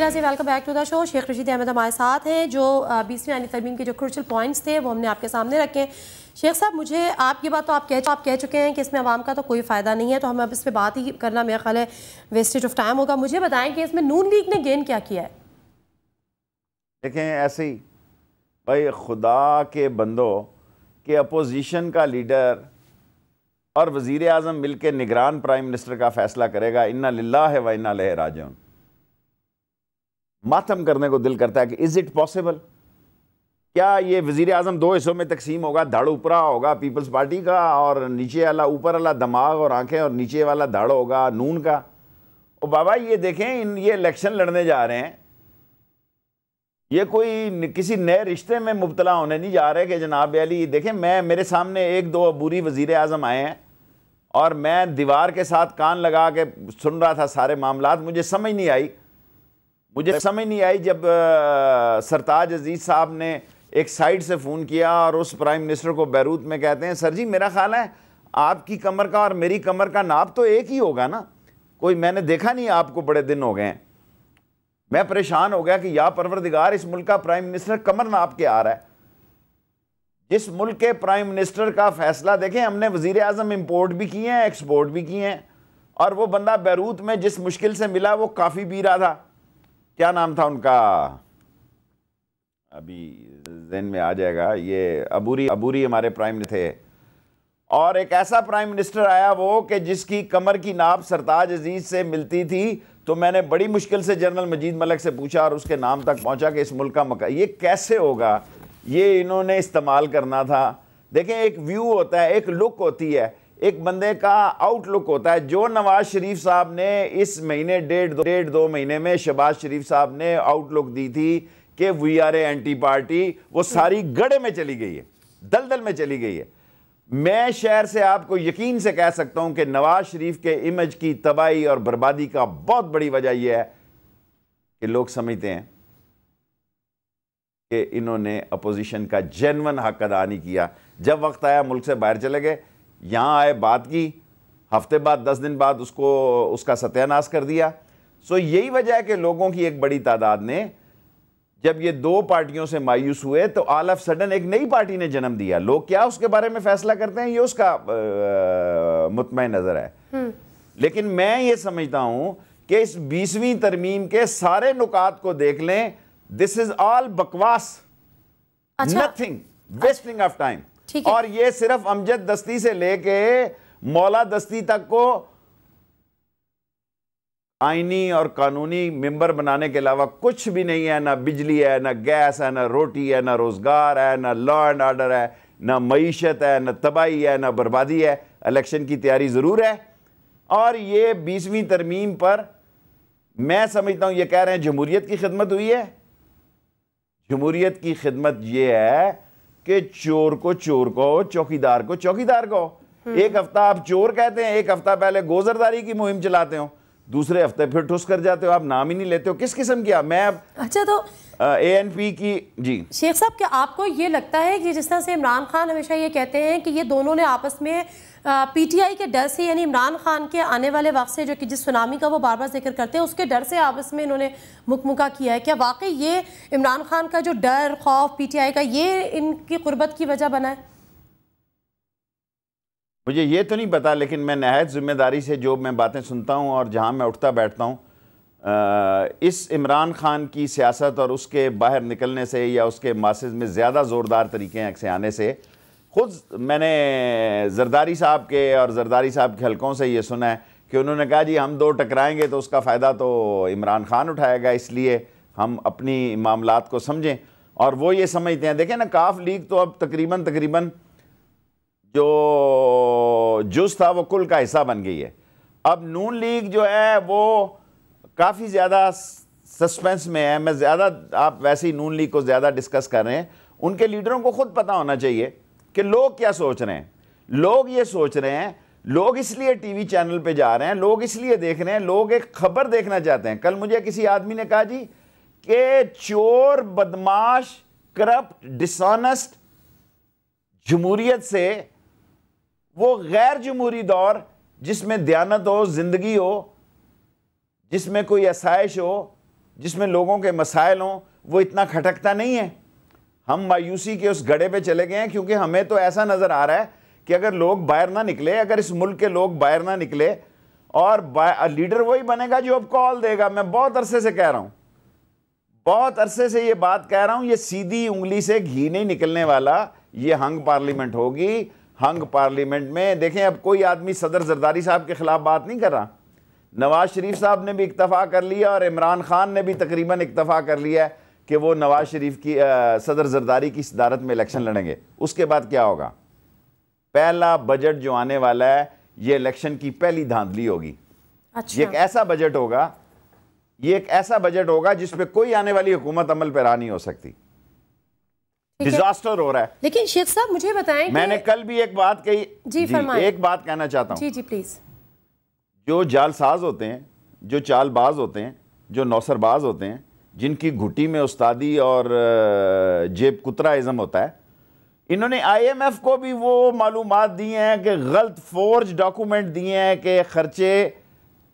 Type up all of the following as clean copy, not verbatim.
नाज़रीन, welcome back to the show. Sheikh Rashid Ahmed हमारे साथ हैं जो 20वीं आईनी तरमीम के जो क्रूशल पॉइंट्स थे वो हमने आपके सामने रखे। शेख साहब, मुझे आप ये बात तो आप कह चुके हैं कि इसमें आवाम का तो कोई फ़ायदा नहीं है, तो हम अब इस पर बात ही करना मेरा ख्याल है वेस्टेज ऑफ टाइम होगा। मुझे बताएं कि इसमें नून लीग ने गेन क्या किया है? देखें, ऐसे ही भाई खुदा के बंदों के अपोजिशन का लीडर और वज़ीर आज़म मिल के निगरान प्राइम मिनिस्टर का फ़ैसला करेगा, इन्ना लिल्लाहि व इन्ना इलैहि राजिऊन। मातम करने को दिल करता है कि इज़ इट पॉसिबल? क्या ये वज़ीर आज़म दो हिस्सों में तकसीम होगा? धड़ ऊपरा होगा पीपल्स पार्टी का और नीचे वाला, ऊपर वाला दिमाग और आंखें और नीचे वाला धड़ होगा नून का। और बाबा ये देखें, ये इलेक्शन लड़ने जा रहे हैं, ये कोई किसी नए रिश्ते में मुब्तला होने नहीं जा रहे कि जनाब अली देखें, मेरे सामने एक दो अबूरी वज़ीर आज़म आए हैं और मैं दीवार के साथ कान लगा के सुन रहा था सारे मामलात। मुझे समझ नहीं आई जब सरताज अजीज़ साहब ने एक साइड से फ़ोन किया और उस प्राइम मिनिस्टर को बैरूत में कहते हैं, सर जी मेरा ख्याल है आपकी कमर का और मेरी कमर का नाप तो एक ही होगा ना, कोई मैंने देखा नहीं आपको, बड़े दिन हो गए हैं। मैं परेशान हो गया कि या परवरदिगार, इस मुल्क का प्राइम मिनिस्टर कमर नाप के आ रहा है। जिस मुल्क के प्राइम मिनिस्टर का फैसला देखें, हमने वज़ीर आज़म इम्पोर्ट भी किए हैं, एक्सपोर्ट भी किए हैं, और वो बंदा बैरूत में जिस मुश्किल से मिला वो काफ़ी पी रहा था, क्या नाम था उनका, अभी ज़हन में आ जाएगा, ये अबूरी हमारे प्राइम मिनिस्टर थे। और एक ऐसा प्राइम मिनिस्टर आया वो कि जिसकी कमर की नाप सरताज अजीज़ से मिलती थी, तो मैंने बड़ी मुश्किल से जनरल मजीद मलिक से पूछा और उसके नाम तक पहुंचा कि इस मुल्क का ये कैसे होगा, ये इन्होंने इस्तेमाल करना था। देखें, एक व्यू होता है, एक लुक होती है, एक बंदे का आउटलुक होता है। जो नवाज शरीफ साहब ने इस महीने डेढ़ दो महीने में शहबाज शरीफ साहब ने आउटलुक दी थी कि we are a anti party, वो सारी गड़े में चली गई है, दलदल में चली गई है। मैं शहर से आपको यकीन से कह सकता हूं कि नवाज शरीफ के इमेज की तबाही और बर्बादी का बहुत बड़ी वजह यह है कि लोग समझते हैं कि इन्होंने अपोजिशन का जेन्युइन हक अदा नहीं किया। जब वक्त आया मुल्क से बाहर चले गए, यहां आए, बात की, हफ्ते बाद 10 दिन बाद उसका सत्यानाश कर दिया। सो यही वजह है कि लोगों की एक बड़ी तादाद ने, जब ये दो पार्टियों से मायूस हुए, तो ऑल ऑफ सडन एक नई पार्टी ने जन्म दिया। लोग क्या उसके बारे में फैसला करते हैं, ये उसका मुतमईन नजर है। लेकिन मैं ये समझता हूं कि इस 20वीं तरमीम के सारे नुकात को देख लें, दिस इज ऑल बकवास, नथिंग, वेस्टिंग ऑफ टाइम। और ये सिर्फ अमजद दस्ती से लेके मौला दस्ती तक को आईनी और कानूनी मेंबर बनाने के अलावा कुछ भी नहीं है। ना बिजली है, ना गैस है, ना रोटी है, ना रोजगार है, ना लॉ एंड ऑर्डर है, ना मईशत है, ना तबाही है, ना बर्बादी है। इलेक्शन की तैयारी ज़रूर है। और ये 20वीं तरमीम पर मैं समझता हूँ ये कह रहे हैं जमहूरियत की खिदमत हुई है। जमहूरियत की खिदमत ये है कि चोर को चोर कहो, चौकीदार को चौकीदार कहो। एक हफ्ता आप चोर कहते हैं, एक हफ्ता पहले गोजरदारी की मुहिम चलाते हो, दूसरे हफ्ते फिर ठुस कर जाते हो, आप नाम ही नहीं लेते हो। किस किस्म की मैं अब अच्छा, तो ANP की जी शेख साहब, क्या आपको ये लगता है कि जिस तरह से इमरान खान हमेशा ये कहते हैं कि ये दोनों ने आपस में PTI के डर से, यानी इमरान खान के आने वाले वक्त से, जो कि जिस सुनामी का वो बार बार जिक्र करते हैं, उसके डर से आपस में इन्होंने मुकमुका किया है? क्या वाकई ये इमरान खान का जो डर, खौफ PTI का, ये इनकी कुर्बत की वजह बना है? मुझे ये तो नहीं पता, लेकिन मैं नहायत जिम्मेदारी से जो मैं बातें सुनता हूँ और जहाँ मैं उठता बैठता हूँ, इस इमरान खान की सियासत और उसके बाहर निकलने से या उसके मासेस में ज़्यादा ज़ोरदार तरीके से आने से, ख़ुद मैंने जरदारी साहब के और जरदारी साहब के हलकों से ये सुना है कि उन्होंने कहा जी हम दो टकराएंगे तो उसका फ़ायदा तो इमरान खान उठाएगा, इसलिए हम अपनी मामलात को समझें। और वो ये समझते हैं, देखें ना, काफ लीग तो अब तकरीबन जो जुज़ था वो कुल का हिस्सा बन गई है। अब नून लीग जो है वो काफ़ी ज़्यादा सस्पेंस में है। मैं ज़्यादा, आप वैसे ही नून लीग को ज़्यादा डिस्कस कर रहे हैं, उनके लीडरों को खुद पता होना चाहिए कि लोग क्या सोच रहे हैं। लोग ये सोच रहे हैं, लोग इसलिए टीवी चैनल पे जा रहे हैं, लोग इसलिए देख रहे हैं, लोग एक खबर देखना चाहते हैं। कल मुझे किसी आदमी ने कहा जी कि चोर, बदमाश, करप्ट, डिसऑनेस्ट जमहूरियत से वो गैर जमहूरी दौर जिसमें दयानत हो, जिंदगी हो, जिसमें कोई आसाइश हो, जिसमें लोगों के मसाइल हों, वो इतना खटकता नहीं है। हम मायूसी के उस गड्ढे पे चले गए हैं, क्योंकि हमें तो ऐसा नज़र आ रहा है कि अगर लोग बाहर ना निकले, अगर इस मुल्क के लोग बाहर ना निकले, और लीडर वही बनेगा जो अब कॉल देगा। मैं बहुत अरसे से कह रहा हूँ, बहुत अरसे से ये बात कह रहा हूँ, ये सीधी उंगली से घी नहीं निकलने वाला। ये हंग पार्लियामेंट होगी। हंग पार्लियामेंट में देखें, अब कोई आदमी सदर जरदारी साहब के खिलाफ बात नहीं कर रहा। नवाज शरीफ साहब ने भी इक्तफा कर लिया और इमरान खान ने भी तकरीबन इक्तफा कर लिया है कि वो नवाज शरीफ की सदर जरदारी की सदारत में इलेक्शन लड़ेंगे। उसके बाद क्या होगा? पहला बजट जो आने वाला है, ये इलेक्शन की पहली धांधली होगी। अच्छा। ये एक ऐसा बजट होगा, ये एक ऐसा बजट होगा जिसपे कोई आने वाली हुकूमत अमल पैरा नहीं हो सकती। डिजास्टर हो रहा है। लेकिन शेख साहब मुझे बताएं, मैंने कल भी एक बात कही। जी फरमाएं। एक बात कहना चाहता हूं। जी जी प्लीज। जो जालसाज होते हैं, जो चालबाज होते हैं, जो नौसरबाज होते हैं, जिनकी घुटी में उस्तादी और जेब कुतराइज़म होता है, इन्होंने IMF को भी वो मालूमात दी हैं कि गलत फोर्ज डॉक्यूमेंट दिए हैं कि खर्चे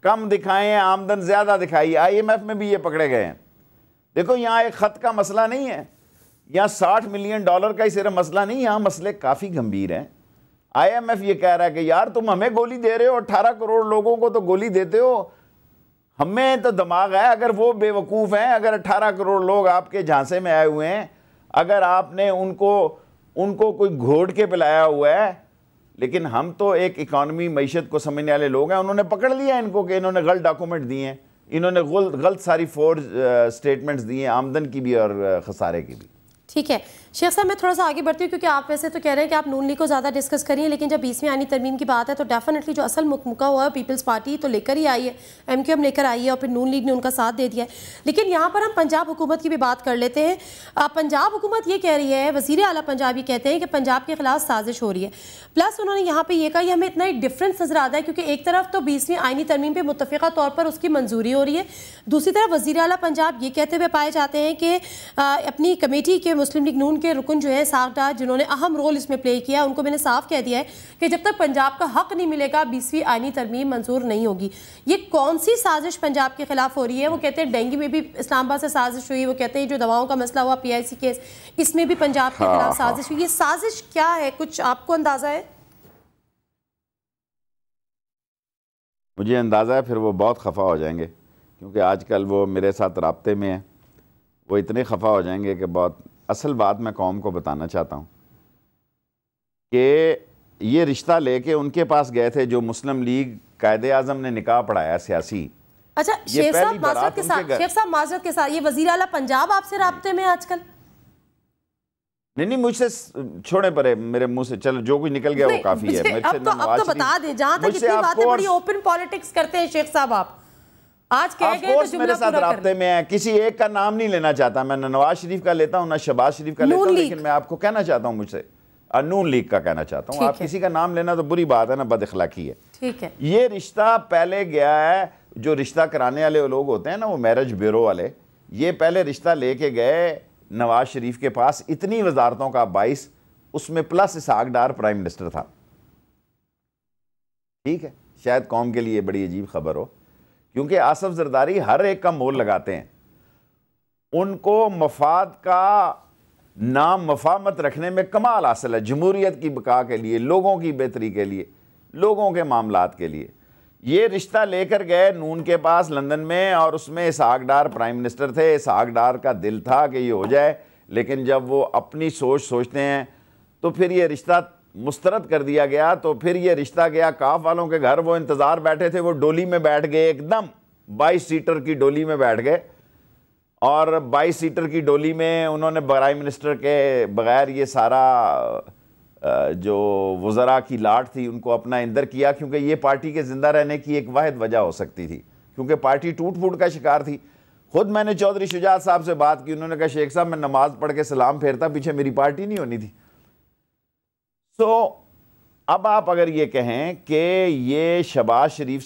कम दिखाएं, आमदन ज़्यादा दिखाई। IMF में भी ये पकड़े गए हैं। देखो, यहाँ एक ख़त का मसला नहीं है, यहाँ $60 मिलियन का ही सिर्फ मसला नहीं, यहाँ मसले काफ़ी गंभीर हैं। IMF ये कह रहा है कि यार तुम हमें गोली दे रहे हो, 18 करोड़ लोगों को तो गोली देते हो, हमें तो दिमाग है। अगर वो बेवकूफ़ हैं, अगर 18 करोड़ लोग आपके झांसे में आए हुए हैं, अगर आपने उनको कोई घोट के पिलाया हुआ है, लेकिन हम तो एक इकॉनमी मईशत को समझने वाले लोग हैं। उन्होंने पकड़ लिया इनको कि इन्होंने गलत डॉक्यूमेंट दिए हैं, इन्होंने गलत सारी फोर्ज स्टेटमेंट्स दिए हैं, आमदन की भी और खसारे की भी। ठीक है शेख साहब, मैं थोड़ा सा आगे बढ़ती हूँ, क्योंकि आप वैसे तो कह रहे हैं कि आप नून लीग को ज़्यादा डिस्कस करिए, लेकिन जब 20वीं आईनी तरमीम की बात है तो डेफिनेटली जो असल मुका हुआ है पीपल्स पार्टी तो लेकर ही आई है, MQM लेकर आई है, और फिर नून लीग ने उनका साथ दे दिया है। लेकिन यहाँ पर हम पंजाब हुकूमत की भी बात कर लेते हैं। पंजाब हुकूमत ये कह रही है, वज़ीर आला पंजाब ये कहते हैं कि पंजाब के खिलाफ साजिश हो रही है। प्लस उन्होंने यहाँ पर यह कहा, हमें इतना एक डिफरेंस नजर आता है, क्योंकि एक तरफ तो 20वीं आईनी तरमीम पर मुतफ़िक़ा तौर पर उसकी मंजूरी हो रही है, दूसरी तरफ वज़ीर आला पंजाब ये कहते हुए पाए जाते हैं कि अपनी कमेटी के मुस्लिम लीग नून के रुकन जो है सागडार, जिन्होंने अहम रोल इसमें प्ले किया, उनको मैंने साफ कह दिया है कि जब तक पंजाब का हक नहीं मिलेगा 20वीं आईनी तरमीम मंजूर नहीं होगी। ये कौन सी साजिश पंजाब के खिलाफ हो रही है? वो कहते हैं डेंगू में भी इस्लामाबाद से साजिश हुई, वो कहते हैं जो दवाओं का मसला हुआ PIC केस, इसमें भी पंजाब के खिलाफ साजिश हुई। ये साजिश क्या है, कुछ आपको अंदाजा है? मुझे अंदाज़ा है फिर वो बहुत खफा हो जाएंगे, क्योंकि आजकल वो मेरे साथ राब्ते में है। वो इतने खफा हो जाएंगे कि बहुत। असल बात मैं कौम को बताना चाहता हूँ कि ये रिश्ता लेके उनके पास गए थे जो मुस्लिम लीग कायदे आज़म ने निकाह पढ़ाया सियासी। अच्छा शेख साहब माजरत के साथ ये वज़ीर आला पंजाब आपसे राब्ते में आजकल? नहीं, मुझसे छोड़े परे, मेरे मुंह से चलो जो कुछ निकल गया वो काफ़ी है। अब तो बता दें, जहाँ तक इतनी बातें बड़ी ओपन पॉलिटिक्स करते हैं शेख साहब, आप आज कह गए तो मेरे साथ राब्ते में है। किसी एक का नाम नहीं लेना चाहता मैं, ना नवाज शरीफ का लेता हूँ, ना शहबाज शरीफ का लेता हूँ, लेकिन मैं आपको कहना चाहता हूँ, मुझसे नून लीग का कहना चाहता हूँ। आप किसी का नाम लेना तो बुरी बात है ना, बदअखलाकी है। ठीक है, ये रिश्ता पहले गया है, जो रिश्ता कराने वाले लोग होते हैं ना, वो मैरिज ब्यूरो वाले, ये पहले रिश्ता लेके गए नवाज शरीफ के पास। इतनी वजारतों का 22, उसमें प्लस इसहाक डार प्राइम मिनिस्टर था। ठीक है, शायद कौम के लिए बड़ी अजीब खबर हो, क्योंकि आसफ जरदारी हर एक का मोल लगाते हैं। उनको मफाद का नाम मफामत रखने में कमाल हासिल है, जमहूरियत की बका के लिए, लोगों की बेहतरी के लिए, लोगों के मामलात के लिए। ये रिश्ता लेकर गए नून के पास लंदन में, और उसमें इसहाक डार प्राइम मिनिस्टर थे। इसहाक डार का दिल था कि ये हो जाए, लेकिन जब वो अपनी सोचते हैं तो फिर ये रिश्ता मुस्तरद कर दिया गया। तो फिर ये रिश्ता गया काफ वालों के घर, वो इंतज़ार बैठे थे, वो डोली में बैठ गए, एकदम 22 सीटर की डोली में बैठ गए, और 22 सीटर की डोली में उन्होंने प्राइम मिनिस्टर के बगैर ये सारा जो वज़रा की लाट थी उनको अपना अंदर किया, क्योंकि ये पार्टी के ज़िंदा रहने की एक वाहिद वजह हो सकती थी, क्योंकि पार्टी टूट फूट का शिकार थी। खुद मैंने चौधरी शुजात साहब से बात की, उन्होंने कहा शेख साहब मैं नमाज पढ़ के सलाम फेरता, पीछे मेरी पार्टी नहीं होनी थी। तो अब आप अगर ये कहें कि ये शहबाज शरीफ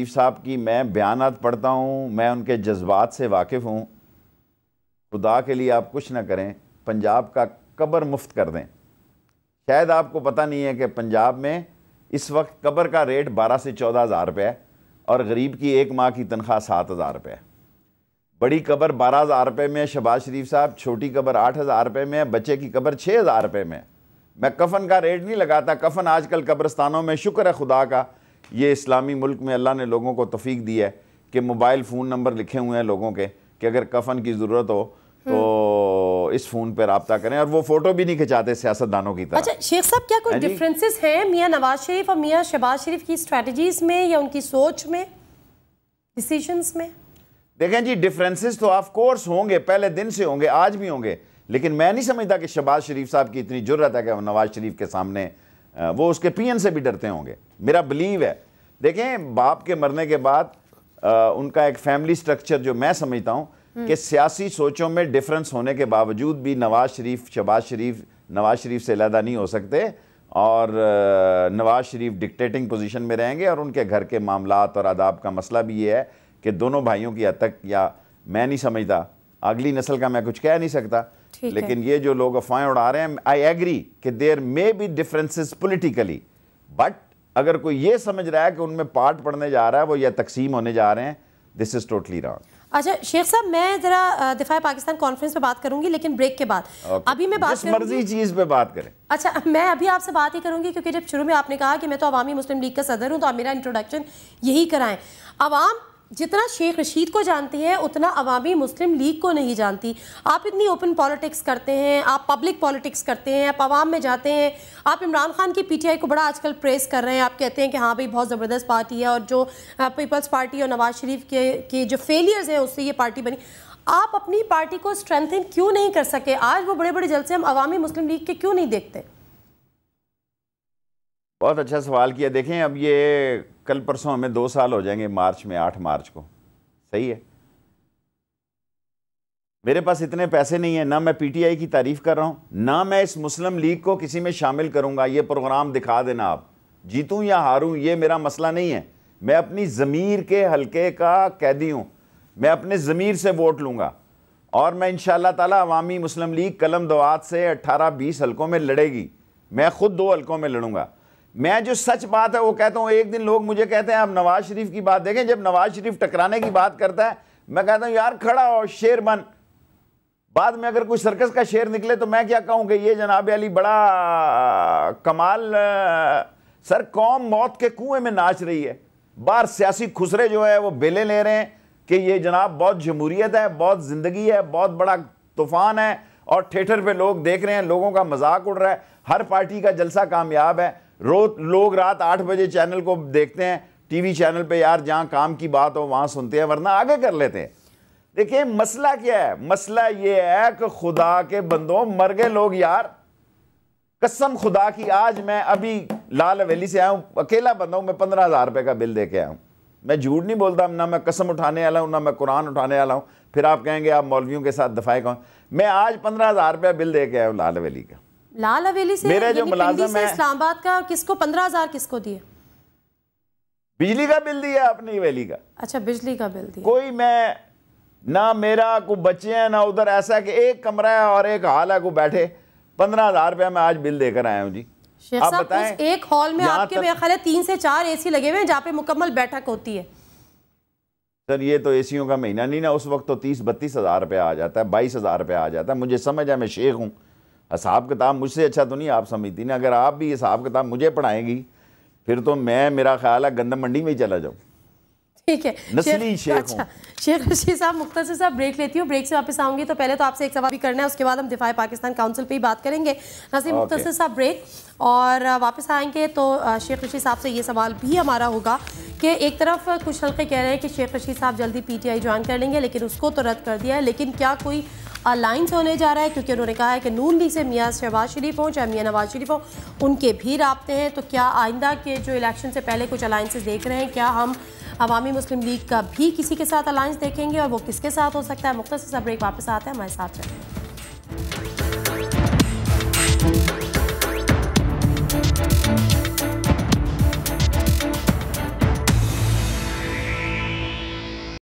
साहब की मैं बयानात पढ़ता हूँ, मैं उनके जज्बात से वाकिफ़ हूँ, खुदा के लिए आप कुछ ना करें, पंजाब का कब्र मुफ्त कर दें। शायद आपको पता नहीं है कि पंजाब में इस वक्त कब्र का रेट 12 से 14 हज़ार रुपये है, और गरीब की एक माह की तनख्वाह 7 हज़ार रुपये है। बड़ी कब्र 12,000 रुपये में है शहबाज शरीफ साहब, छोटी कब्र 8,000 रुपये में है, बच्चे की कब्र 6,000 रुपये में। मैं कफन का रेट नहीं लगाता, कफन आजकल कब्रस्तानों में, शुक्र है खुदा का, ये इस्लामी मुल्क में अल्लाह ने लोगों को तौफीक दी है कि मोबाइल फ़ोन नंबर लिखे हुए हैं लोगों के कि अगर कफन की ज़रूरत हो तो इस फ़ोन पर रब्ता करें, और वो फ़ोटो भी नहीं खिंचाते सियासतदानों की तरह। अच्छा शेख साहब, क्या कोई डिफरेंसेस हैं मियाँ नवाज शरीफ और मियाँ शहबाज शरीफ की स्ट्रेटजीज़ में या उनकी सोच में, डिसीजंस में? देखें जी, डिफरेंसेस तो ऑफ कोर्स होंगे, पहले दिन से होंगे, आज भी होंगे, लेकिन मैं नहीं समझता कि शहबाज शरीफ साहब की इतनी जुर्रत है कि वो नवाज शरीफ के सामने, वो उसके पीएन से भी डरते होंगे, मेरा बिलीव है। देखें, बाप के मरने के बाद उनका एक फैमिली स्ट्रक्चर जो मैं समझता हूँ कि सियासी सोचों में डिफरेंस होने के बावजूद भी नवाज शरीफ शहबाज शरीफ नवाज शरीफ से अलहदा नहीं हो सकते, और नवाज शरीफ डिक्टेटिंग पोजीशन में रहेंगे, और उनके घर के मामलात और आदाब का मसला भी ये है कि दोनों भाइयों की हद तक, या मैं नहीं समझता, अगली नस्ल का मैं कुछ कह नहीं सकता, लेकिन ये जो लोग अफवाहें उड़ा रहे हैं, आई एग्री कि there may be differences politically, but अगर कोई ये समझ रहा है कि उनमें पार्ट पड़ने जा रहा है वो या तकसीम होने जा रहे हैं, दिस इज टोटली रॉन्ग। अच्छा शेख साहब, मैं जरा दिफा पाकिस्तान कॉन्फ्रेंस पे बात करूंगी, लेकिन ब्रेक के बाद। अभी मैं बात जिस मर्जी चीज पे बात करें। अच्छा, मैं अभी आपसे बात ही करूंगी क्योंकि जब शुरू में आपने कहा कि मैं तो अवामी मुस्लिम लीग का सदर हूं, तो आप मेरा इंट्रोडक्शन यही कराएं। अवाम जितना शेख रशीद को जानती है उतना अवामी मुस्लिम लीग को नहीं जानती। आप इतनी ओपन पॉलिटिक्स करते हैं, आप पब्लिक पॉलिटिक्स करते हैं, आप अवाम में जाते हैं, आप इमरान खान की पीटीआई को बड़ा आजकल प्रेस कर रहे हैं, आप कहते हैं कि हाँ भाई बहुत ज़बरदस्त पार्टी है, और जो पीपल्स पार्टी और नवाज शरीफ के जो फेलियर्स हैं उससे ये पार्टी बनी। आप अपनी पार्टी को स्ट्रेंथन क्यों नहीं कर सके? आज वो बड़े बड़े जलसे हम अवामी मुस्लिम लीग के क्यों नहीं देखते? बहुत अच्छा सवाल किया। देखें, अब ये कल परसों हमें 2 साल हो जाएंगे, मार्च में 8 मार्च को, सही है। मेरे पास इतने पैसे नहीं है, ना मैं पीटीआई की तारीफ कर रहा हूं, ना मैं इस मुस्लिम लीग को किसी में शामिल करूंगा। ये प्रोग्राम दिखा देना, आप जीतूं या हारूं ये मेरा मसला नहीं है। मैं अपनी ज़मीर के हल्के का कैदी हूं, मैं अपने ज़मीर से वोट लूंगा, और मैं इंशाअल्लाह ताला अवामी मुस्लिम लीग कलम दवात से 18-20 हल्कों में लड़ेगी। मैं खुद 2 हल्कों में लड़ूंगा। मैं जो सच बात है वो कहता हूँ। एक दिन लोग मुझे कहते हैं आप नवाज शरीफ की बात देखें, जब नवाज शरीफ टकराने की बात करता है मैं कहता हूँ यार खड़ा हो, शेर बन। बाद में अगर कोई सर्कस का शेर निकले तो मैं क्या कहूँ कि ये जनाब अली बड़ा कमाल। सर, कौम मौत के कुएं में नाच रही है, बाहर सियासी खुसरे जो है वो बेले ले रहे हैं कि ये जनाब बहुत जमहूरियत है, बहुत ज़िंदगी है, बहुत बड़ा तूफ़ान है, और थिएटर पे लोग देख रहे हैं, लोगों का मजाक उड़ रहा है, हर पार्टी का जलसा कामयाब है। लोग रात 8 बजे चैनल को देखते हैं, टीवी चैनल पे, यार जहां काम की बात हो वहां सुनते हैं, वरना आगे कर लेते हैं। देखिए मसला क्या है, मसला ये है कि खुदा के बंदों मर गए लोग यार, कसम खुदा की। आज मैं अभी लाल हवेली से आया हूं, अकेला बंदा हूं, मैं 15,000 रुपए का बिल दे के आया हूं। मैं झूठ नहीं बोलता, ना मैं कसम उठाने वाला हूं, ना मैं कुरान उठाने वाला हूं। फिर आप कहेंगे आप मौलवियों के साथ दफाए कौन। मैं आज 15,000 रुपया बिल दे के आया हूं लाल हवेली का। लाल हवेली से मेरे जो मुलाजिम है इस्लामाबाद का, किसको 15,000 किसको दिए? बिजली का बिल दिया अपनी हवेली का। अच्छा, बिजली का बिल दिया। कोई मैं ना, मेरा को बच्चे हैं ना उधर, ऐसा है कि एक कमरा है और एक हॉल है, को बैठे 15,000 रुपया मैं आज बिल देकर आया हूँ जी। आप बताएं, एक हॉल में आपके मेरे ख्याल है 3 से 4 एसी लगे हुए हैं जहाँ पे मुकम्मल बैठक होती है। सर ये तो एसीओं का महीना नहीं ना, उस वक्त तो 30-32 हज़ार रुपया आ जाता है, 22,000 रुपया आ जाता है। मुझे समझ है, मैं शेख हूँ, हिसाब किताब मुझसे अच्छा तो नहीं आप समझती ना। अगर आप भी हिसाब किताब मुझे पढ़ाएंगी फिर तो मैं, मेरा ख्याल है, गंदम मंडी में ही चला जाऊँ। ठीक है, नस्ली शेख हूं। अच्छा शेख रशीद साहब, मुख्तसर साहब ब्रेक लेती हूँ, ब्रेक से वापस आऊंगी। तो पहले तो आपसे एक सवाल भी करना है, उसके बाद हम दिफा पाकिस्तान काउंसिल पे ही बात करेंगे। नसीम मुख्तसर साहब ब्रेक, और वापस आएंगे तो शेख रशीद साहब से ये सवाल भी हमारा होगा कि एक तरफ कुछ हल्के कह रहे हैं कि शेख रशीद साहब जल्दी पीटीआई ज्वाइन कर लेंगे, लेकिन उसको तो रद्द कर दिया है। लेकिन क्या कोई अलाइंस होने जा रहा है? क्योंकि उन्होंने कहा है कि नून लीग से मियाँ शहबाज शरीफ हों चाहे मियाँ नवाज शरीफ हों, उनके भी राब्ते हैं। तो क्या आइंदा के जो इलेक्शन से पहले कुछ अलाइंसेस देख रहे हैं? क्या हम अवामी मुस्लिम लीग का भी किसी के साथ अलाइंस देखेंगे, और वो किसके साथ हो सकता है? मुख्तसर सा ब्रेक, वापस आते हैं, हमारे साथ रहें।